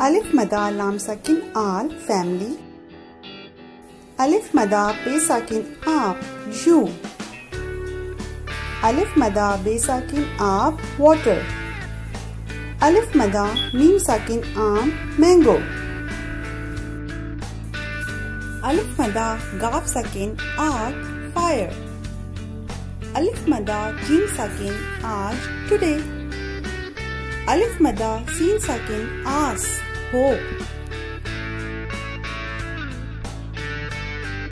Alif Mada Lam Sakin Al family. Alif Mada Be Sakin Ab you. Alif Mada Be Sakin Ab water. Alif Mada Mim Sakin Am mango. Alif Mada Gaf Sakin Ag fire. Alif Mada Jim Sakin Aj today. Alif Mada Sin Sakin As hope.